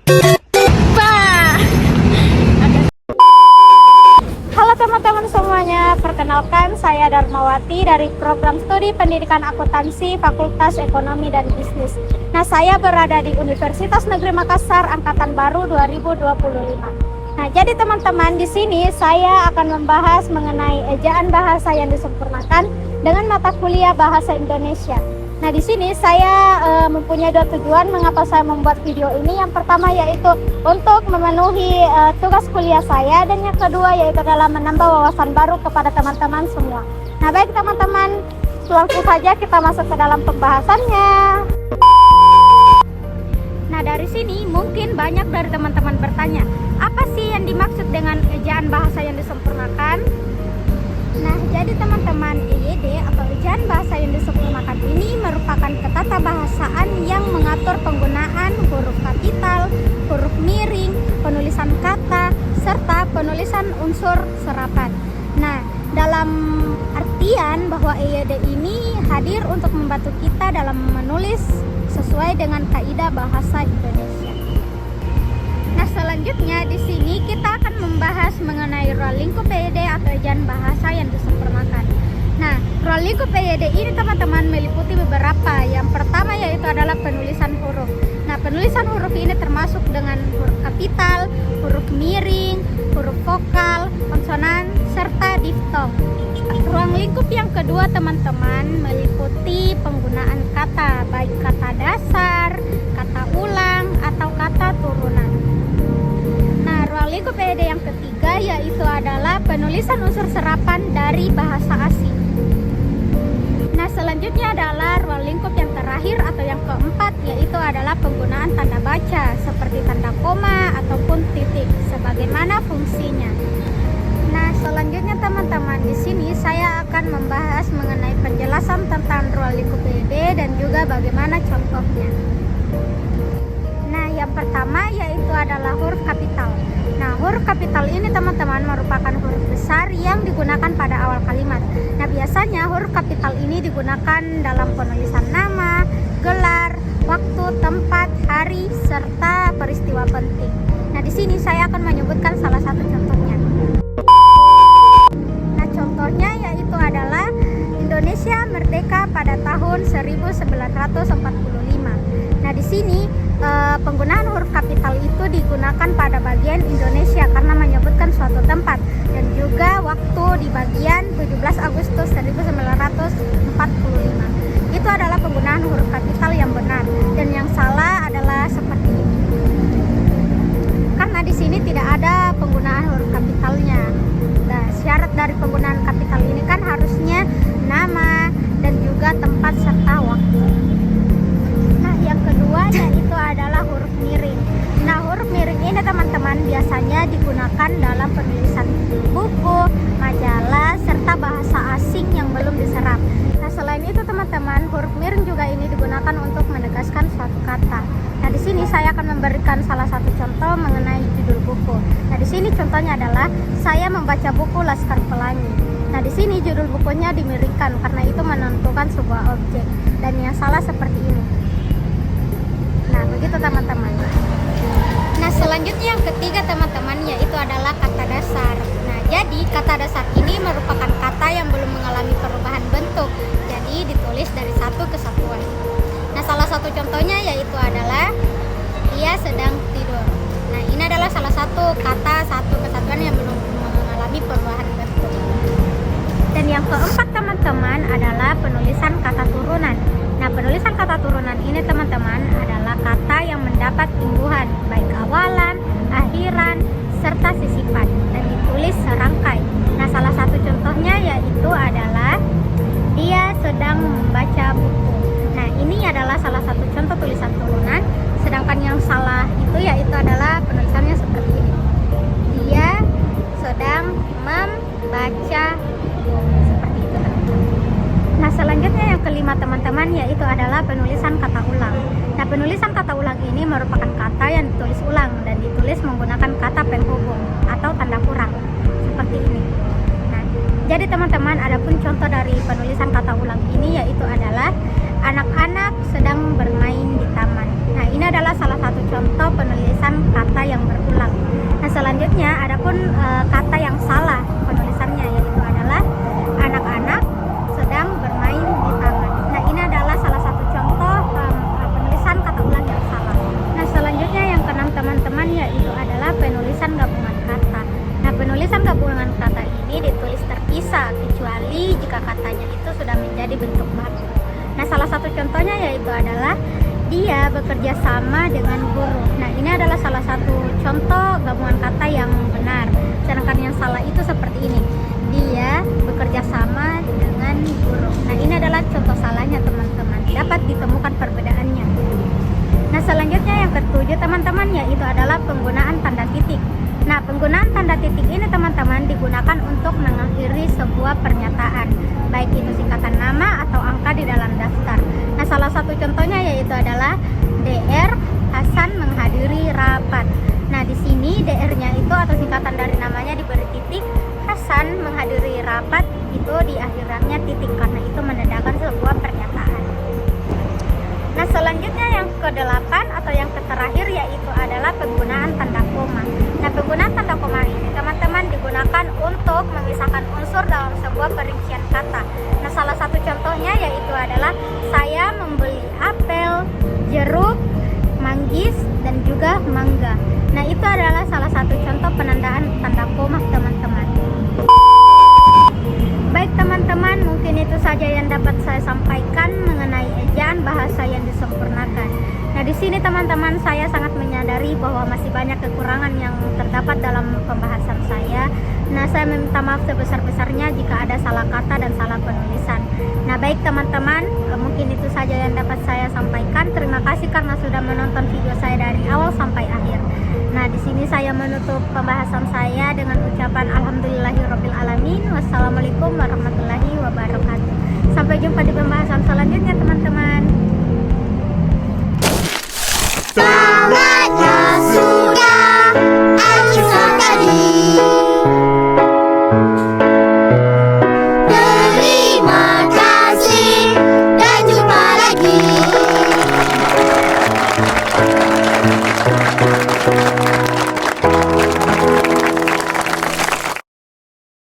Halo teman-teman semuanya, perkenalkan saya Darmawati dari program studi pendidikan akuntansi Fakultas Ekonomi dan Bisnis. Nah, saya berada di Universitas Negeri Makassar Angkatan Baru 2025. Nah, jadi teman-teman, di sini saya akan membahas mengenai ejaan bahasa yang disempurnakan dengan mata kuliah Bahasa Indonesia. Nah, di sini saya mempunyai dua tujuan mengapa saya membuat video ini. Yang pertama yaitu untuk memenuhi tugas kuliah saya, dan yang kedua yaitu adalah menambah wawasan baru kepada teman-teman semua. Nah, baik teman-teman, langsung saja kita masuk ke dalam pembahasannya. Nah, dari sini mungkin banyak dari teman-teman bertanya, apa sih yang dimaksud dengan ejaan bahasa yang disempurnakan? Nah, jadi teman-teman, EYD atau ejaan bahasa yang disempurnakan ini merupakan ketatabahasaan yang mengatur penggunaan huruf kapital, huruf miring, penulisan kata, serta penulisan unsur serapan. Nah, dalam artian bahwa EYD ini hadir untuk membantu kita dalam menulis sesuai dengan kaidah bahasa Indonesia. Nah, selanjutnya di sini kita akan membahas mengenai ruang lingkup EYD atau ejaan bahasa yang disempurnakan. Nah, ruang lingkup EYD ini teman-teman meliputi beberapa. Yang pertama yaitu adalah penulisan huruf. Nah, penulisan huruf ini termasuk dengan huruf kapital, huruf miring, huruf vokal, konsonan, serta diftong. Ruang lingkup yang kedua teman-teman meliputi penggunaan kata, baik kata dasar, kata ulang, atau kata turunan. Nah, ruang lingkup EYD yang ketiga yaitu adalah penulisan unsur serapan dari bahasa asing. Nah, selanjutnya adalah ruang lingkup yang terakhir atau yang keempat yaitu adalah penggunaan tanda baca seperti tanda koma ataupun titik sebagaimana fungsinya. Nah, selanjutnya teman-teman, di sini saya akan membahas mengenai penjelasan tentang ruang lingkup EYD dan juga bagaimana contohnya. Nah, yang pertama yaitu adalah huruf kapital. Nah, huruf kapital ini teman-teman merupakan huruf besar yang digunakan pada awal kalimat. Nah, biasanya huruf kapital ini digunakan dalam penulisan nama, gelar, waktu, tempat, hari, serta peristiwa penting. Nah, di sini saya akan menyebutkan salah satu contohnya. Nah, contohnya yaitu adalah Indonesia merdeka pada tahun 1945. Nah, di sini penggunaan huruf kapital itu digunakan pada bagian Indonesia karena menyebutkan suatu tempat, dan juga waktu di bagian 17 Agustus 1945. Itu adalah penggunaan huruf kapital yang benar, dan yang salah adalah seperti ini. Karena di sini tidak ada penggunaan huruf kapitalnya. Nah, syarat dari penggunaan kapital ini kan harusnya nama dan juga tempat serta waktu. Nah, yang kedua yaitu adalah huruf miring. Nah, huruf miring ini teman-teman biasanya digunakan dalam penulisan buku, majalah, serta bahasa asing yang belum diserap. Nah, selain itu teman-teman, huruf miring juga ini digunakan untuk menegaskan suatu kata. Nah, di sini saya akan memberikan salah satu contoh mengenai judul buku. Nah, di sini contohnya adalah saya membaca buku Laskar Pelangi. Nah, di sini judul bukunya dimiringkan karena itu menentukan sebuah objek, dan yang salah seperti ini. Nah, begitu teman-teman. Nah, selanjutnya yang ketiga teman-teman yaitu adalah kata dasar. Nah, jadi kata dasar ini merupakan kata yang belum mengalami perubahan bentuk, jadi ditulis dari satu kesatuan. Nah, salah satu contohnya yaitu adalah dia sedang tidur. Nah, ini adalah salah satu kata satu kesatuan yang belum mengalami perubahan bentuk. Dan yang keempat teman-teman adalah penulisan kata turunan. Nah, penulisan kata turunan ini teman-teman adalah kata yang mendapat imbuhan baik awalan, akhiran, serta sisipan, dan ditulis serangkai. Nah, salah satu contohnya yaitu adalah dia sedang membaca buku. Nah, ini adalah salah satu contoh tulisan turunan. Sedangkan yang salah itu yaitu adalah penulisannya seperti ini. Dia sedang membaca buku. Seperti itu teman-teman. Nah, selanjutnya yang kelima teman-teman yaitu adalah penulisan kata ulang. Nah, penulisan kata ulang ini merupakan kata yang ditulis ulang dan ditulis menggunakan kata penghubung atau tanda kurang seperti ini. Nah, jadi teman-teman, adapun contoh dari penulisan kata ulang ini yaitu adalah anak-anak sedang bermain di taman. Nah, ini adalah salah satu contoh penulisan Nah, selanjutnya adapun kata yang salah penulisannya, yaitu adalah anak-anak sedang bermain di taman. Nah, ini adalah salah satu contoh penulisan kata ulang yang salah. Nah, selanjutnya yang keenam teman-teman, yaitu adalah penulisan gabungan kata. Nah, penulisan gabungan kata ini ditulis terpisah kecuali jika katanya itu sudah menjadi bentuk baku. Nah, salah satu contohnya yaitu adalah dia bekerja sama dengan guru. Nah, ini adalah salah satu contoh gabungan kata yang benar. Sedangkan yang salah itu seperti ini. Dia bekerja sama dengan guru. Nah, ini adalah contoh salahnya teman-teman. Dapat ditemukan perbedaannya. Nah, selanjutnya yang ketujuh teman-teman, yaitu adalah penggunaan tanda titik. Nah, penggunaan tanda titik ini teman-teman digunakan untuk mengakhiri sebuah pernyataan, baik itu singkatan nama atau angka di dalam daftar. Nah, salah satu contohnya yaitu adalah DR Hasan menghadiri rapat. Nah, di sini DR-nya itu atau singkatan dari namanya diberi titik, Hasan menghadiri rapat itu di akhirannya titik karena itu menandakan sebuah pernyataan. Nah, selanjutnya yang ke-8 atau yang terakhir yaitu adalah penggunaan tanda koma. Nah, penggunaan tanda koma ini teman-teman digunakan untuk memisahkan unsur dalam sebuah perincian kata. Nah, salah satu contohnya yaitu adalah saya membeli apel, jeruk, manggis, dan juga mangga. Nah, itu adalah salah satu contoh penandaan tanda koma teman-teman. Baik teman-teman, mungkin itu saja yang dapat saya sampaikan mengenai ejaan bahasa yang disempurnakan. Nah, di sini teman-teman saya sangat menyadari bahwa masih banyak kekurangan yang terdapat dalam pembahasan saya. Nah, saya meminta maaf sebesar-besarnya jika ada salah kata dan salah penulisan. Nah, baik teman-teman, mungkin itu saja yang dapat saya sampaikan. Terima kasih karena sudah menonton video saya dari awal sampai akhir. Nah, di sini saya menutup pembahasan saya dengan ucapan alhamdulillahirabbil alamin. Wassalamualaikum warahmatullahi